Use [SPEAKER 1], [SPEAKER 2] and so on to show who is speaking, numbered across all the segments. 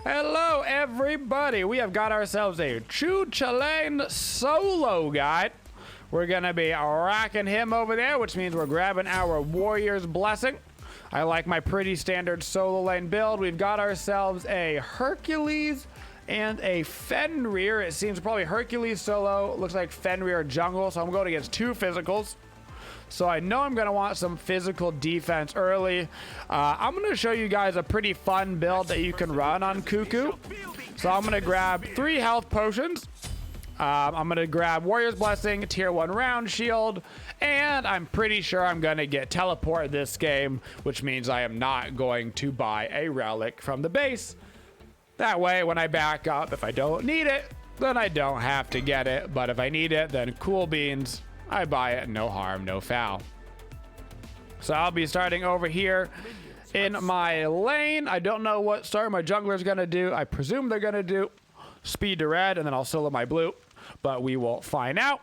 [SPEAKER 1] Hello everybody, we have got ourselves a Chulainn solo guide. We're gonna be rocking him over there, which means we're grabbing our Warrior's Blessing. I like my pretty standard solo lane build. We've got ourselves a Hercules and a Fenrir. It seems probably Hercules solo, looks like Fenrir jungle, so I'm going against two physicals. So I know I'm going to want some physical defense early. I'm going to show you guys a pretty fun build that you can run on Cuckoo. So I'm going to grab 3 health potions. I'm going to grab Warrior's Blessing, tier 1 round shield, and I'm pretty sure I'm going to get teleport this game, which means I am not going to buy a relic from the base. That way, when I back up, if I don't need it, then I don't have to get it. But if I need it, then cool beans. I buy it, no harm, no foul. So I'll be starting over here in my lane. I don't know what start my jungler's gonna do. I presume they're gonna do speed to red, and then I'll solo my blue, but we will find out.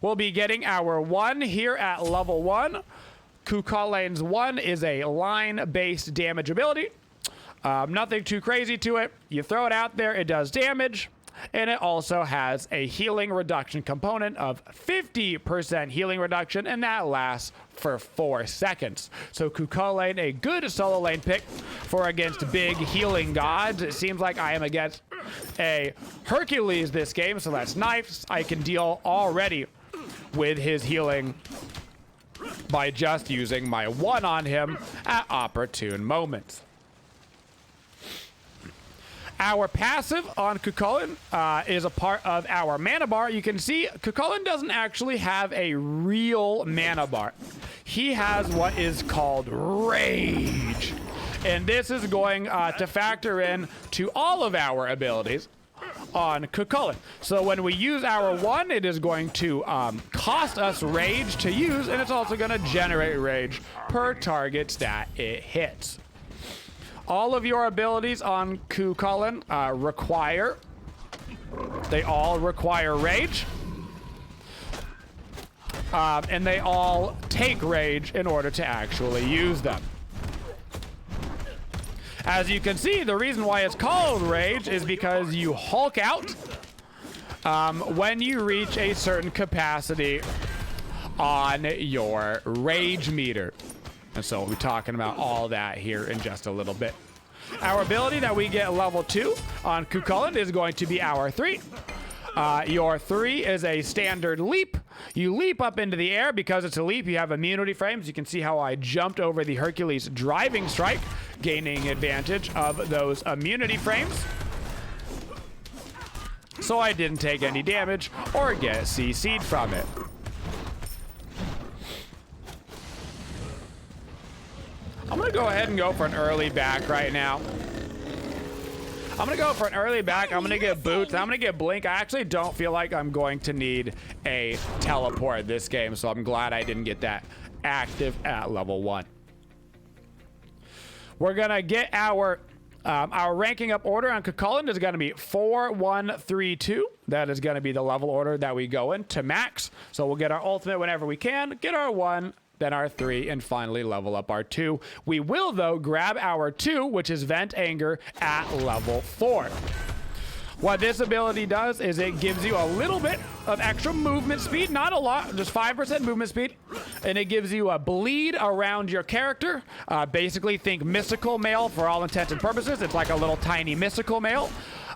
[SPEAKER 1] We'll be getting our 1 here at level 1. Chulainn's 1 is a line-based damage ability. Nothing too crazy to it. You throw it out there, it does damage. And it also has a healing reduction component of 50% healing reduction, and that lasts for 4 seconds. So Chulainn, a good solo lane pick for against big healing gods. It seems like I am against a Hercules this game, so that's nice. I can deal already with his healing by just using my 1 on him at opportune moments. Our passive on Chulainn is a part of our mana bar. You can see Chulainn doesn't actually have a real mana bar. He has what is called Rage. And this is going to factor in to all of our abilities on Chulainn. So when we use our 1, it is going to cost us Rage to use, and it's also going to generate Rage per target that it hits. All of your abilities on Chulainn they all require Rage. And they all take Rage in order to actually use them. As you can see, the reason why it's called Rage is because you Hulk out when you reach a certain capacity on your Rage meter. And so we'll be talking about all that here in just a little bit. Our ability that we get level 2 on Chulainn is going to be our 3. Your 3 is a standard leap. You leap up into the air. Because it's a leap, you have immunity frames. You can see how I jumped over the Hercules driving strike, gaining advantage of those immunity frames. So I didn't take any damage or get CC'd from it. I'm going to go ahead and go for an early back right now. I'm going to go for an early back. I'm going to get boots. I'm going to get blink. I actually don't feel like I'm going to need a teleport this game, so I'm glad I didn't get that active at level 1. We're going to get our ranking up order on Chulainn is going to be 4, 1, 3, 2. That is going to be the level order that we go in to max. So we'll get our ultimate whenever we can, get our 1, then our 3, and finally level up our 2. We will, though, grab our 2, which is Vent Anger, at level 4. What this ability does is it gives you a little bit of extra movement speed, not a lot, just 5% movement speed, and it gives you a bleed around your character. Basically, think mystical mail for all intents and purposes. It's like a little tiny mystical mail.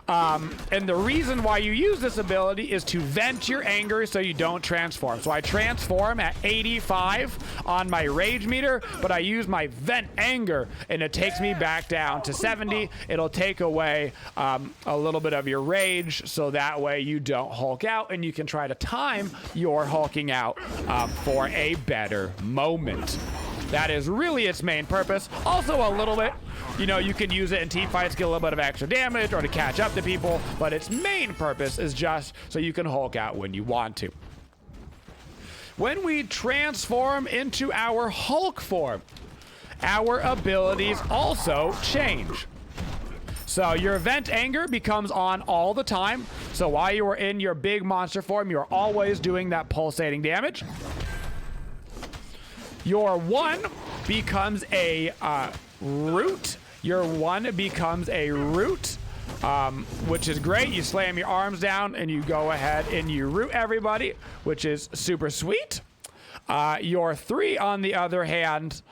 [SPEAKER 1] And the reason why you use this ability is to vent your anger so you don't transform. So I transform at 85 on my rage meter, but I use my vent anger and it takes me back down to 70. It'll take away a little bit of your rage, so that way you don't Hulk out and you can try to time your hulking out for a better moment. That is really its main purpose. Also a little bit, you know, you can use it in team fights, get a little bit of extra damage or to catch up to people, but its main purpose is just so you can Hulk out when you want to. When we transform into our Hulk form, our abilities also change. So your Vent Anger becomes on all the time. So while you are in your big monster form, you're always doing that pulsating damage. Your 1 becomes a root. Your 1 becomes a root, which is great. You slam your arms down and you go ahead and you root everybody, which is super sweet. Your 3, on the other hand,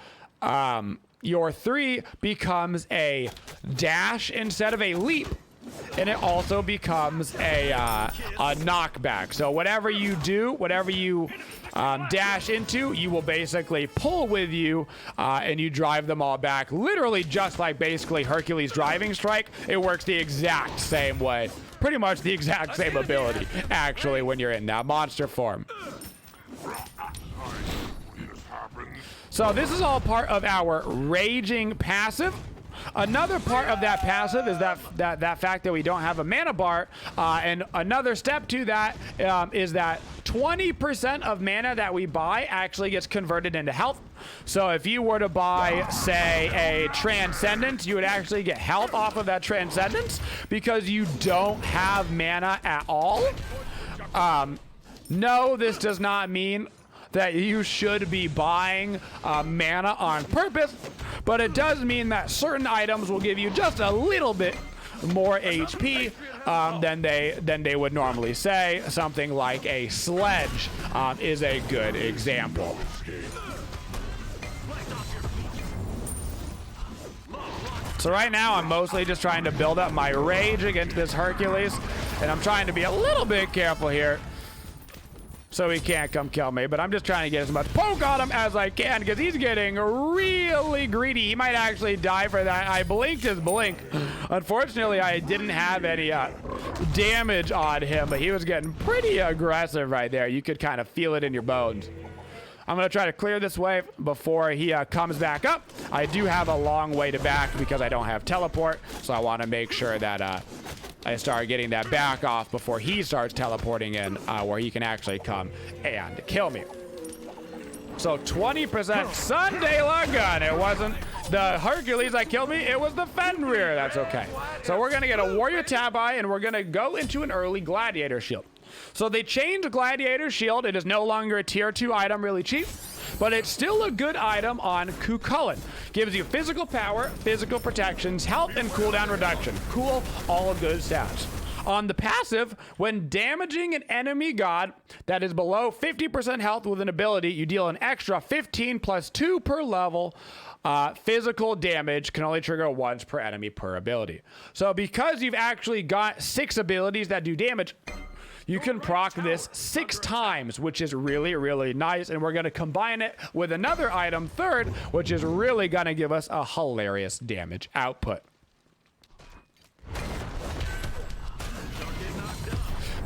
[SPEAKER 1] your 3 becomes a dash instead of a leap, and it also becomes a knockback. So whatever you do, whatever you dash into, you will basically pull with you, and you drive them all back. Literally just like basically Hercules' driving strike. It works the exact same way. Pretty much the exact same ability, actually, when you're in that monster form. So this is all part of our raging passive. Another part of that passive is that fact that we don't have a mana bar, and another step to that is that 20% of mana that we buy actually gets converted into health. So if you were to buy, say, a Transcendence, you would actually get health off of that Transcendence because you don't have mana at all. No, this does not mean that you should be buying mana on purpose, but it does mean that certain items will give you just a little bit more HP than they would normally say. Something like a sledge is a good example. So right now I'm mostly just trying to build up my rage against this Hercules, and I'm trying to be a little bit careful here so he can't come kill me, but I'm just trying to get as much poke on him as I can because he's getting really greedy. He might actually die for that. I blinked his blink. Unfortunately, I didn't have any damage on him, but he was getting pretty aggressive right there. You could kind of feel it in your bones. I'm going to try to clear this wave before he comes back up. I do have a long way to back because I don't have teleport, so I want to make sure that I start getting that back off before he starts teleporting in, where he can actually come and kill me. So 20% Sunday Lagun. It wasn't the Hercules that killed me, it was the Fenrir. That's okay. So we're gonna get a Warrior Tabi, and we're gonna go into an early Gladiator Shield. So they changed Gladiator Shield. It is no longer a tier 2 item, really cheap, but it's still a good item on Chulainn. Gives you physical power, physical protections, health, and cooldown reduction. Cool, all good stats. On the passive, when damaging an enemy god that is below 50% health with an ability, you deal an extra 15 plus 2 per level. Physical damage can only trigger once per enemy per ability. So because you've actually got 6 abilities that do damage, you can proc this 6 times, which is really nice, and we're going to combine it with another item, third, which is really going to give us a hilarious damage output.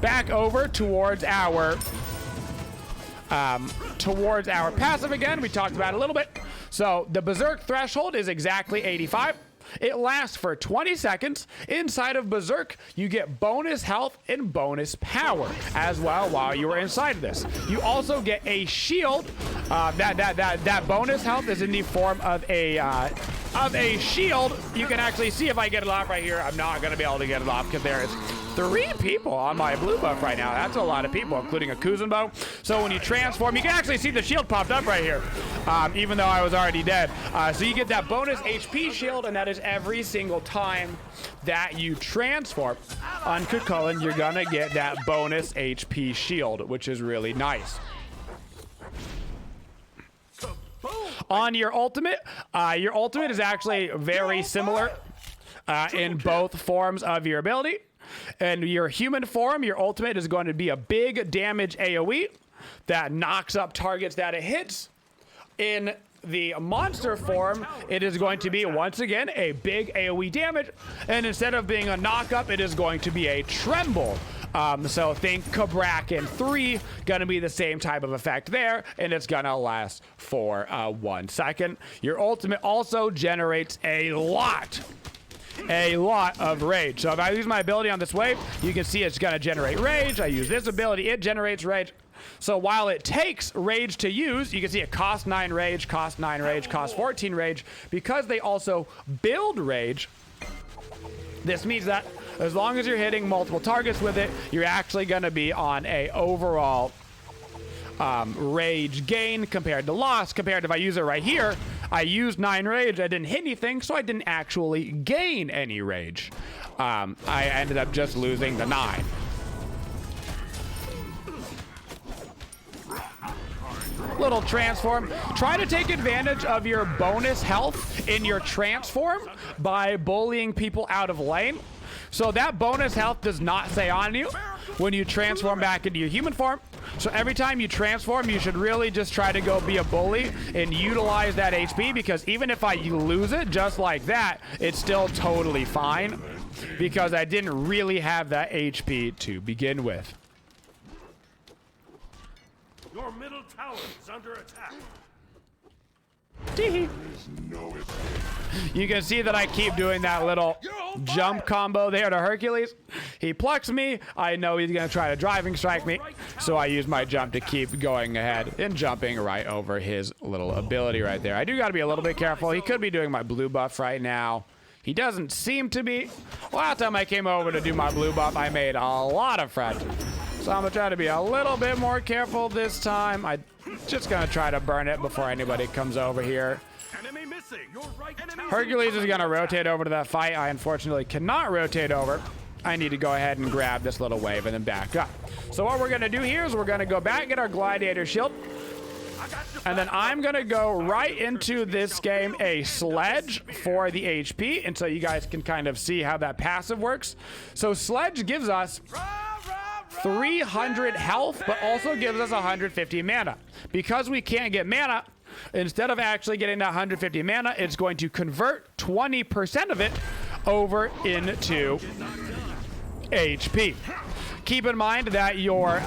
[SPEAKER 1] Back over towards our passive again. We talked about it a little bit. So the Berserk threshold is exactly 85. It lasts for 20 seconds. Inside of Berserk, you get bonus health and bonus power as well while you are inside of this. You also get a shield. That bonus health is in the form of a shield. You can actually see if I get it off right here. I'm not going to be able to get it off because there is 3 people on my blue buff right now. That's a lot of people, including a Kuzenbo. So when you transform, you can actually see the shield popped up right here, even though I was already dead. So you get that bonus HP shield, and that is every single time that you transform. On Chulainn, you're gonna get that bonus HP shield, which is really nice. On your ultimate is actually very similar in both forms of your ability. In your human form, your ultimate is going to be a big damage AoE that knocks up targets that it hits. In the monster form, it is going to be, once again, a big AoE damage, and instead of being a knock-up, it is going to be a tremble. So think Kabrak in 3, gonna be the same type of effect there, and it's gonna last for 1 second. Your ultimate also generates a lot of rage. So if I use my ability on this wave, you can see it's gonna generate rage. I use this ability, it generates rage. So while it takes rage to use, you can see it costs 9 rage, costs 9 rage, costs 14 rage. Because they also build rage, this means that as long as you're hitting multiple targets with it, you're actually gonna be on a overall rage gain compared to loss. Compared to if I use it right here, I used 9 rage. I didn't hit anything, so I didn't actually gain any rage. I ended up just losing the 9. Little transform. Try to take advantage of your bonus health in your transform by bullying people out of lane. So that bonus health does not stay on you when you transform back into your human form. So every time you transform, you should really just try to go be a bully and utilize that HP, because even if I lose it just like that, it's still totally fine because I didn't really have that HP to begin with.
[SPEAKER 2] Your middle tower is under attack.
[SPEAKER 1] You can see that I keep doing that little jump combo there to Hercules. He plucks me. I know he's going to try to driving strike me, so I use my jump to keep going ahead and jumping right over his little ability right there. I do got to be a little bit careful. He could be doing my blue buff right now. He doesn't seem to be. Last time I came over to do my blue buff, I made a lot of friends. So I'm going to try to be a little bit more careful this time. I'm just going to try to burn it before anybody comes over here.
[SPEAKER 2] Enemy missing. Your right
[SPEAKER 1] Hercules is going to rotate over to that fight. I unfortunately cannot rotate over. I need to go ahead and grab this little wave and then back up. So what we're going to do here is we're going to go back, get our gladiator shield. And then I'm going to go right into this game a sledge for the HP. And so you guys can kind of see how that passive works. So sledge gives us 300 health, but also gives us 150 mana. Because we can't get mana, instead of actually getting that 150 mana, it's going to convert 20% of it over into HP. Keep in mind that your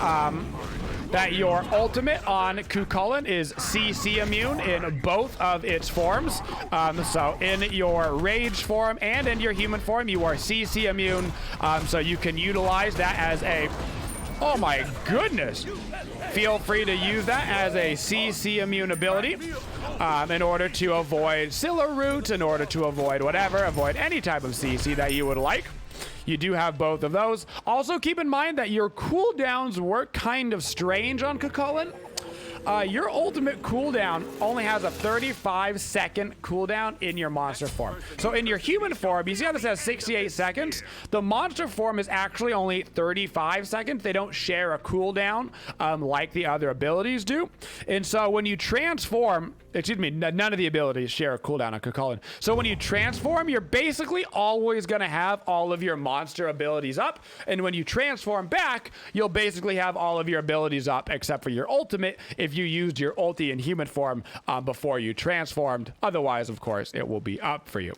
[SPEAKER 1] ultimate on Chulainn is CC immune in both of its forms. So in your rage form and in your human form, you are CC immune. So you can utilize that as a... Oh my goodness. Feel free to use that as a CC immune ability in order to avoid Scylla roots, in order to avoid whatever, avoid any type of CC that you would like. You do have both of those. Also, keep in mind that your cooldowns work kind of strange on Chulainn. Your ultimate cooldown only has a 35-second cooldown in your monster form. So in your human form, you see how this has 68 seconds? The monster form is actually only 35 seconds. They don't share a cooldown like the other abilities do. And so when you transform, excuse me, none of the abilities share a cooldown on Chulainn. So when you transform, you're basically always going to have all of your monster abilities up. And when you transform back, you'll basically have all of your abilities up except for your ultimate if you used your ulti in human form before you transformed. Otherwise, of course, it will be up for you.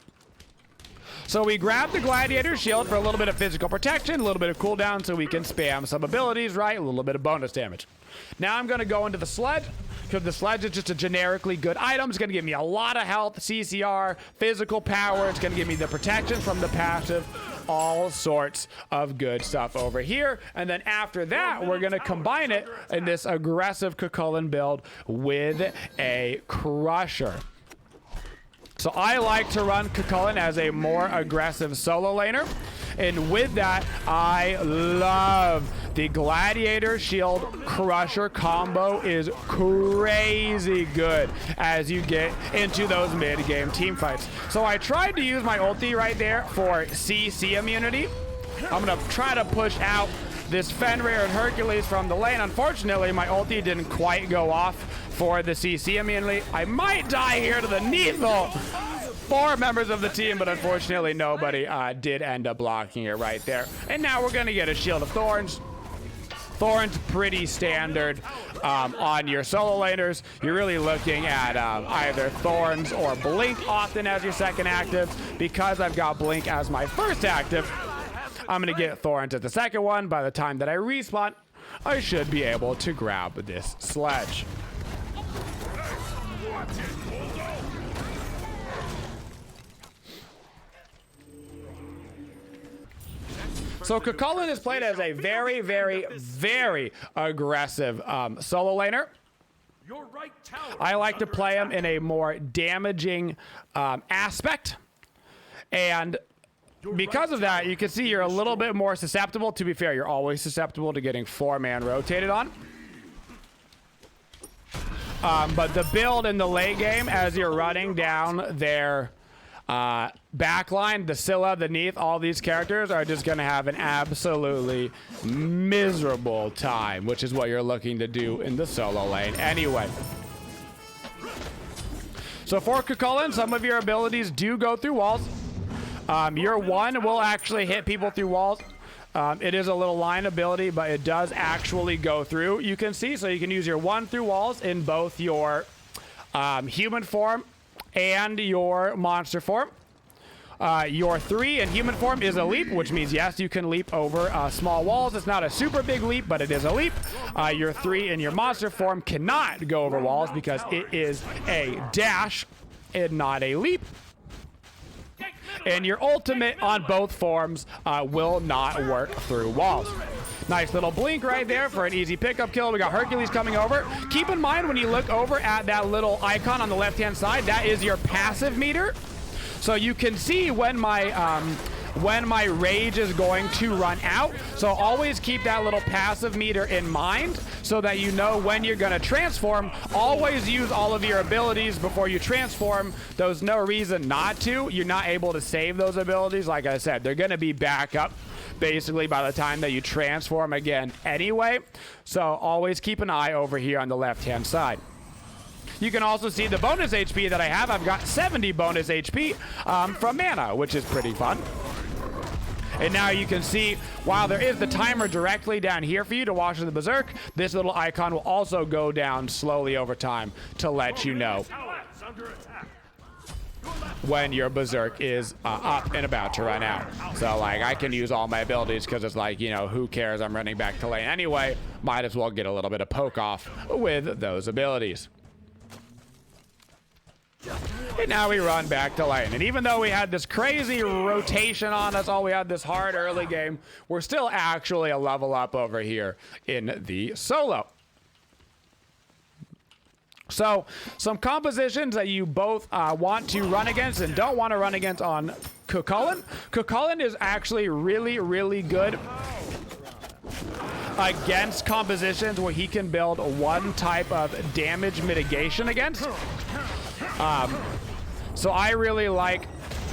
[SPEAKER 1] So we grab the gladiator shield for a little bit of physical protection, a little bit of cooldown so we can spam some abilities, right? A little bit of bonus damage. Now I'm going to go into the sledge, because the sledge is just a generically good item. It's going to give me a lot of health, CCR, physical power. It's going to give me the protection from the passive, all sorts of good stuff over here. And then after that, we're going to combine it in this aggressive Chulainn build with a crusher. So I like to run Chulainn as a more aggressive solo laner. And with that, I love the Gladiator Shield Crusher combo is crazy good as you get into those mid-game team fights. So I tried to use my ulti right there for CC immunity. I'm going to try to push out this Fenrir and Hercules from the lane. Unfortunately, my ulti didn't quite go off for the CC immunity. I might die here to the Neithel. 4 members of the team, but unfortunately nobody did end up blocking it right there. And now we're going to get a Shield of Thorns. Thorns pretty standard on your solo laners. You're really looking at either Thorns or Blink often as your second active. Because I've got Blink as my first active, I'm going to get Thorns as the second one. By the time that I respawn, I should be able to grab this sledge. So Chulainn is played as a very, very, very aggressive solo laner. I like to play him in a more damaging aspect. And because of that, you can see you're a little bit more susceptible. To be fair, you're always susceptible to getting 4-man rotated on. But the build in the late game, as you're running down their backline, the Scylla, the Neath, all these characters are just going to have an absolutely miserable time, which is what you're looking to do in the solo lane anyway. So for Chulainn, some of your abilities do go through walls. Your one will actually hit people through walls. It is a little line ability, but it does actually go through. You can see, so you can use your one through walls in both your human form and your monster form. Your 3 in human form is a leap, which means, yes, you can leap over small walls. It's not a super big leap, but it is a leap. Your 3 in your monster form cannot go over walls because it is a dash and not a leap. And your ultimate on both forms will not work through walls. Nice little blink right there for an easy pickup kill. We got Hercules coming over. Keep in mind when you look over at that little icon on the left-hand side, that is your passive meter. So you can see when my rage is going to run out. So always keep that little passive meter in mind so that you know when you're going to transform. Always use all of your abilities before you transform. There's no reason not to. You're not able to save those abilities. Like I said, they're going to be back up basically by the time that you transform again anyway. So always keep an eye over here on the left-hand side. You can also see the bonus HP that I have. I've got 70 bonus HP from mana, which is pretty fun. And now you can see, while there is the timer directly down here for you to watch the Berserk, this little icon will also go down slowly over time to let you know when your Berserk is up and about to run out. So, like, I can use all my abilities because it's like, you know, who cares? I'm running back to lane anyway. Might as well get a little bit of poke off with those abilities. And now we run back to lane. And even though we had this crazy rotation on us, we had this hard early game, we're still actually a level up over here in the solo. So, some compositions that you both want to run against and don't want to run against on Chulainn. Chulainn is actually really, really good against compositions where he can build one type of damage mitigation against. So I really like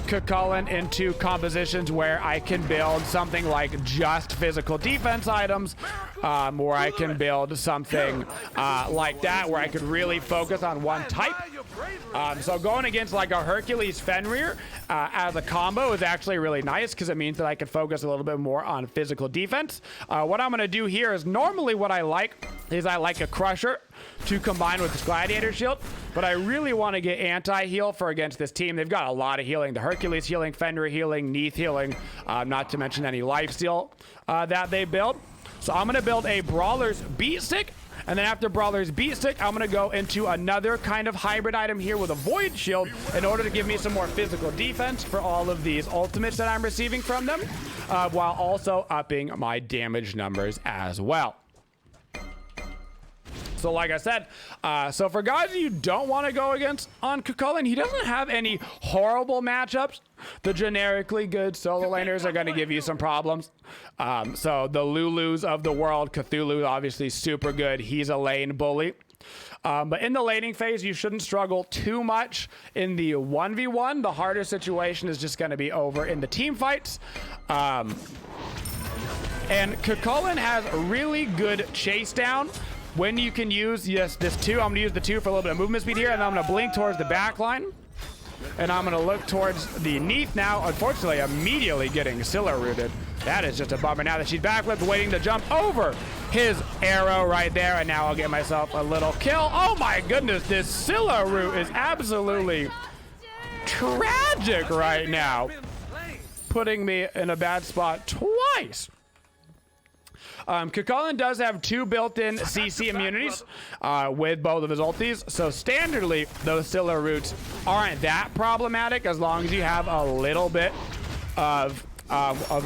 [SPEAKER 1] Chulainn into compositions where I can build something like just physical defense items, or I can build something like that where I could really focus on one type. So going against like a Hercules Fenrir as a combo is actually really nice because it means that I can focus a little bit more on physical defense. What I'm going to do here is normally what I like is I like a Crusher to combine with this Gladiator Shield, but I really want to get anti-heal for against this team. They've got a lot of healing. The Hercules healing, Fenrir healing, Neath healing, not to mention any lifesteal that they build. So I'm going to build a Brawler's Beat Stick, and then after Brawler's Beat Stick, I'm going to go into another kind of hybrid item here with a Void Shield in order to give me some more physical defense for all of these ultimates that I'm receiving from them, while also upping my damage numbers as well. So like I said, so for guys you don't want to go against on Chulainn, he doesn't have any horrible matchups. The generically good solo laners are going to give you some problems. So the Lulus of the world, Cthulhu obviously super good. He's a lane bully. But in the laning phase, you shouldn't struggle too much in the 1v1. The harder situation is just going to be over in the team fights. And Chulainn has a really good chase down. When you can use this 2, I'm going to use the 2 for a little bit of movement speed here, and I'm going to blink towards the back line. And I'm going to look towards the Neath now. Unfortunately, immediately getting Scylla rooted. That is just a bummer. Now that she's backflipped, waiting to jump over his arrow right there. And now I'll get myself a little kill. Oh my goodness, this Scylla root is absolutely tragic right now. Putting me in a bad spot twice. Chulainn does have 2 built-in CC immunities with both of his ultis, so standardly those Scylla roots aren't that problematic as long as you have a little bit of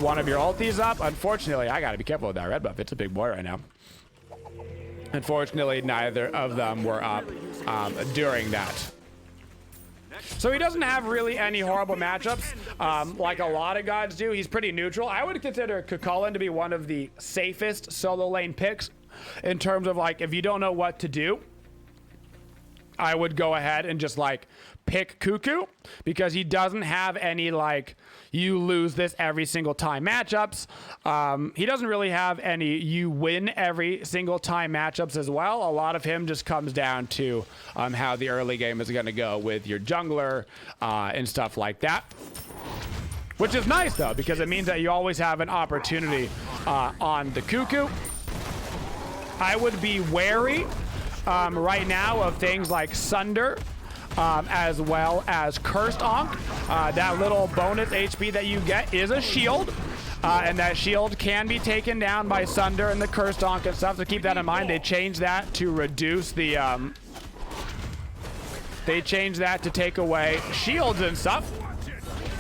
[SPEAKER 1] one of your ultis up. Unfortunately, I gotta be careful with that red buff. It's a big boy right now. Unfortunately, neither of them were up during that. So he doesn't have really any horrible matchups like a lot of gods do. He's pretty neutral. I would consider Chulainn to be one of the safest solo lane picks in terms of like if you don't know what to do. I would go ahead and just like pick Cuckoo, because he doesn't have any like you lose this every single time matchups. He doesn't really have any you win every single time matchups as well. A lot of him just comes down to how the early game is going to go with your jungler and stuff like that. Which is nice though, because it means that you always have an opportunity on the Cuckoo. I would be wary right now of things like Sunder, as well as Cursed Onk. That little bonus HP that you get is a shield, and that shield can be taken down by Sunder and the Cursed Onk and stuff, so keep that in mind. They changed that to reduce the they changed that to take away shields and stuff.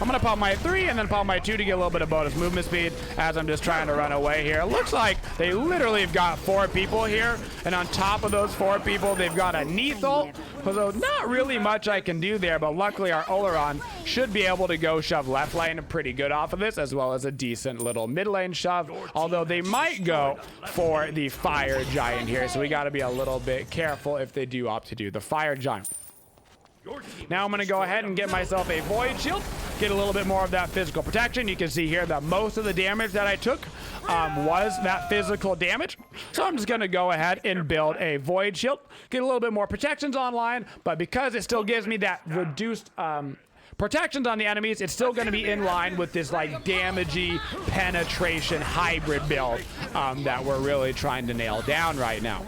[SPEAKER 1] I'm gonna pop my 3 and then pop my 2 to get a little bit of bonus movement speed as I'm just trying to run away here. It looks like they literally have got 4 people here, and on top of those 4 people, they've got a Neathel. So not really much I can do there, but luckily our Oleron should be able to go shove left lane pretty good off of this, as well as a decent little mid lane shove, although they might go for the Fire Giant here, so we gotta be a little bit careful if they do opt to do the Fire Giant. Now I'm going to go ahead and get myself a Void Shield, get a little bit more of that physical protection. You can see here that most of the damage that I took was that physical damage. So I'm just going to go ahead and build a Void Shield, get a little bit more protections online, but because it still gives me that reduced protections on the enemies, it's still going to be in line with this like damagey penetration hybrid build that we're really trying to nail down right now.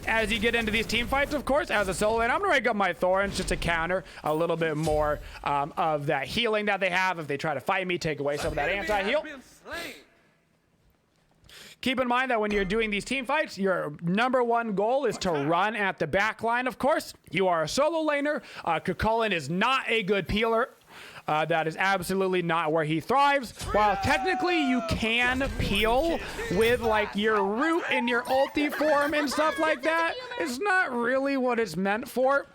[SPEAKER 1] As you get into these team fights, of course, as a solo lane, I'm going to rank up my Thorns just to counter a little bit more of that healing that they have. If they try to fight me, take away some of that anti-heal. Keep in mind that when you're doing these team fights, your #1 goal is to run at the back line, of course. You are a solo laner. Chulainn is not a good peeler. That is absolutely not where he thrives. While technically you can peel with like your root in your ulti form and stuff like that, it's not really what it's meant for.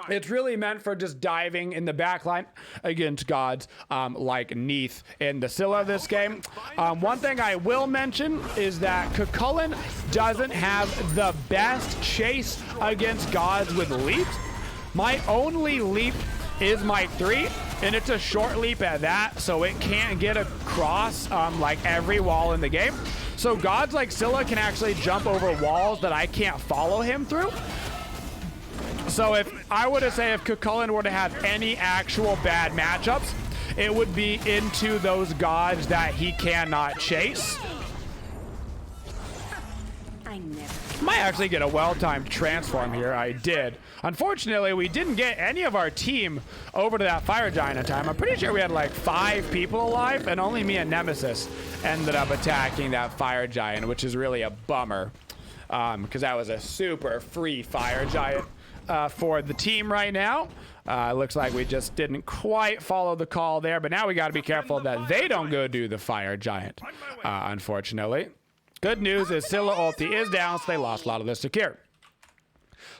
[SPEAKER 1] It's really meant for just diving in the backline against gods like Neath in the Scylla of this game. One thing I will mention is that Chulainn doesn't have the best chase against gods with leaps. My only leap is my 3, and it's a short leap at that, so it can't get across like every wall in the game. So gods like Scylla can actually jump over walls that I can't follow him through. So if I were to say if Chulainn were to have any actual bad matchups, it would be into those gods that he cannot chase. Might actually get a well-timed transform here. I did. Unfortunately, we didn't get any of our team over to that Fire Giant in time. I'm pretty sure we had like 5 people alive, and only me and Nemesis ended up attacking that Fire Giant, which is really a bummer, because that was a super free Fire Giant for the team right now. Looks like we just didn't quite follow the call there, but now we got to be careful that they don't go do the Fire Giant, unfortunately. Good news is Scylla ulti is down, so they lost a lot of this secure.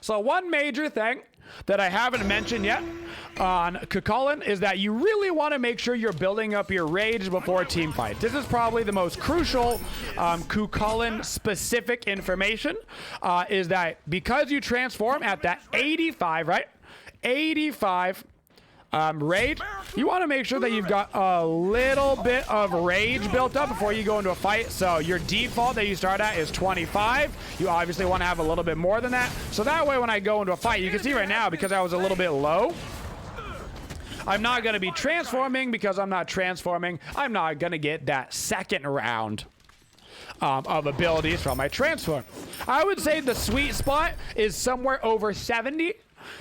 [SPEAKER 1] So one major thing that I haven't mentioned yet on Chulainn is that you really want to make sure you're building up your rage before team fight. This is probably the most crucial Chulainn specific information, is that because you transform at that 85, right? 85 rage, you want to make sure that you've got a little bit of rage built up before you go into a fight. So your default that you start at is 25. You obviously want to have a little bit more than that, so that way when I go into a fight, you can see right now, because I was a little bit low, I'm not going to be transforming. Because I'm not transforming, I'm not going to get that second round of abilities from my transform. I would say the sweet spot is somewhere over 70.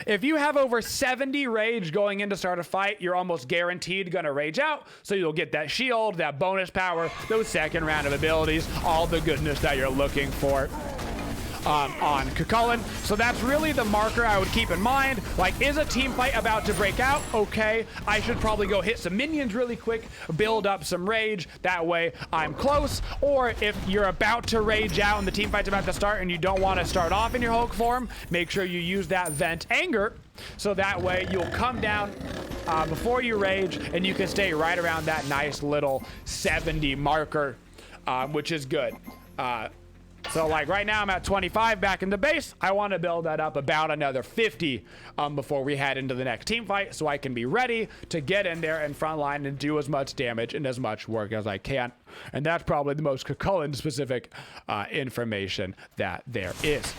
[SPEAKER 1] If you have over 70 rage going in to start a fight, you're almost guaranteed going to rage out. So you'll get that shield, that bonus power, those second round of abilities, all the goodness that you're looking for on Chulainn. So that's really the marker I would keep in mind. Like, is a team fight about to break out? Okay, I should probably go hit some minions really quick, build up some rage. That way I'm close. Or if you're about to rage out and the team fight's about to start and you don't want to start off in your Hulk form, make sure you use that vent anger. So that way you'll come down before you rage, and you can stay right around that nice little 70 marker, which is good. So like right now I'm at 25 back in the base. I want to build that up about another 50 before we head into the next team fight, so I can be ready to get in there and front line and do as much damage and as much work as I can. And that's probably the most Chulainn specific information that there is.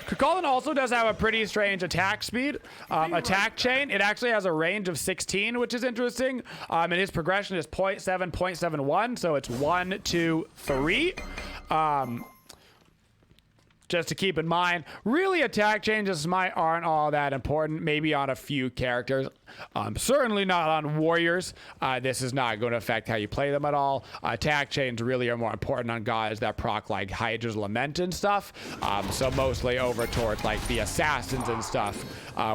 [SPEAKER 1] Chulainn also does have a pretty strange attack speed, attack chain. It actually has a range of 16, which is interesting. And his progression is 0.7, 0.71, so it's 1, 2, 3. Just to keep in mind, really attack changes Smite aren't all that important, maybe on a few characters. Certainly not on warriors. This is not going to affect how you play them at all. Attack chains really are more important on guys that proc like Hydra's Lament and stuff. So mostly over towards like the assassins and stuff,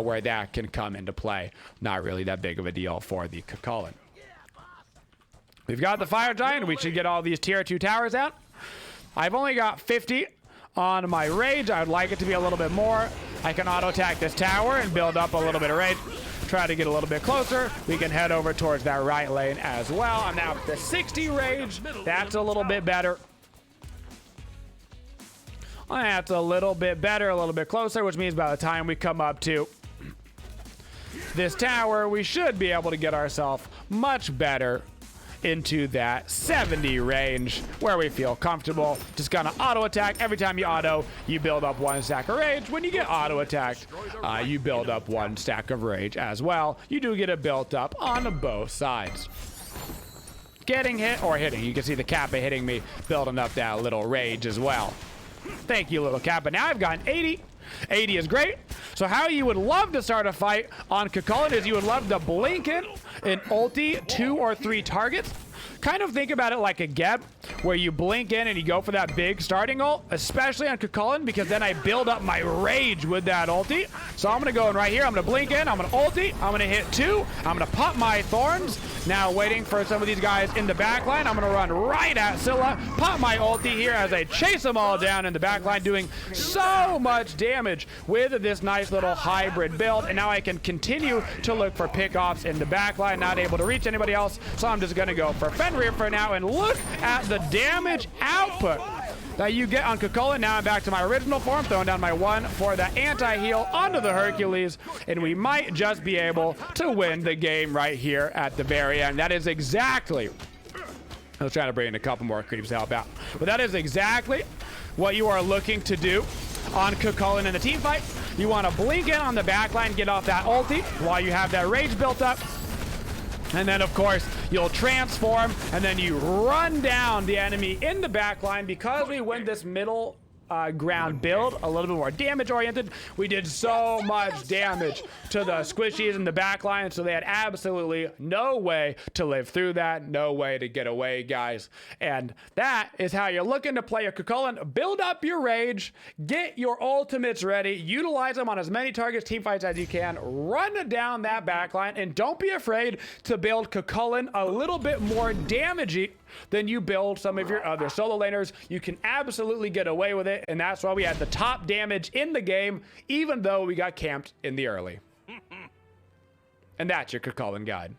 [SPEAKER 1] where that can come into play. Not really that big of a deal for the Chulainn. We've got the Fire Giant. We should get all these tier 2 towers out. I've only got 50 on my rage. I would like it to be a little bit more. I can auto attack this tower and build up a little bit of rage. Try to get a little bit closer. We can head over towards that right lane as well. I'm now at the 60 rage. That's a little bit better. That's a little bit better, a little bit closer, which means by the time we come up to this tower, we should be able to get ourselves much better into that 70 range where we feel comfortable. Just gonna auto attack. Every time you auto, you build up 1 stack of rage. When you get auto attacked, you build up 1 stack of rage as well. You do get it built up on both sides. Getting hit or hitting. You can see the Kappa hitting me, building up that little rage as well. Thank you, little Kappa. Now I've gotten 80. 80 is great. So how you would love to start a fight on Chulainn is you would love to blink in an ulti 2 or 3 targets. Kind of think about it like a Geb, where you blink in and you go for that big starting ult, especially on Chulainn, because then I build up my rage with that ulti. So I'm going to go in right here. I'm going to blink in. I'm going to ulti. I'm going to hit 2. I'm going to pop my thorns. Now waiting for some of these guys in the back line. I'm going to run right at Scylla, pop my ulti here as I chase them all down in the back line, doing so much damage with this nice little hybrid build. And now I can continue to look for pickoffs in the back line, not able to reach anybody else. So I'm just going to go for Fenrir for now, and look at the damage output that you get on Chulainn. Now I'm back to my original form, throwing down my 1 for the anti-heal onto the Hercules, and we might just be able to win the game right here at the very end. That is exactly... I was trying to bring in a couple more creeps to help out, but that is exactly what you are looking to do on Chulainn in the team fight. You want to blink in on the back line, get off that ulti while you have that rage built up. And then, of course, you'll transform, and then you run down the enemy in the back line. Because we win this middle ground build, a little bit more damage oriented, we did so much damage to the squishies in the back line, so they had absolutely no way to live through that, no way to get away, guys. And that is how you're looking to play a Chulainn. Build up your rage, get your ultimates ready, utilize them on as many targets, team fights as you can, run down that back line, and don't be afraid to build Chulainn a little bit more damagey than you build some of your other solo laners. You can absolutely get away with it, and that's why we had the top damage in the game, even though we got camped in the early. And that's your Chulainn guide.